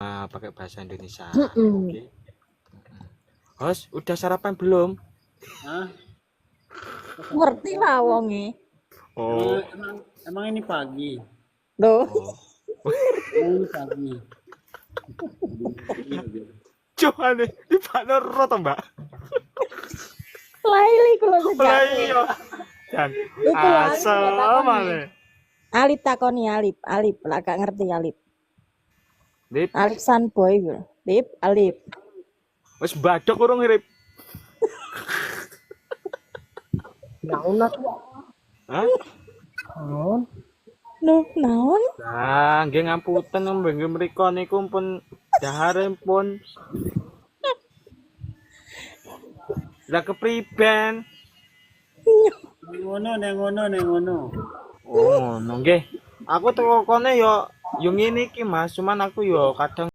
pakai bahasa Indonesia. Mm-mm. Oke. Host, udah sarapan belum? Hah? Ngerti lah wonge. Oh. Emang ini pagi. Loh, Emang ini pagi. Cuman di Pak Noro toh, Mbak. laili kula Lah sejak. iya. Dan Iku lho, Alip asal juga takoni. male. Alip takoni Alip lah gak ngerti Alip. Lip, Alip Sun Boy lho. Alip. wis badok urung ngrip. Naon aku. Hah? Naon? Loh, naon? Nah, nggih ngapunten nggih mriku niku pun dahare pun. Lah kepriben? Nengono. Oh, ngono nggih. Aku teko kene yo ngene iki Mas, cuman aku yo kadang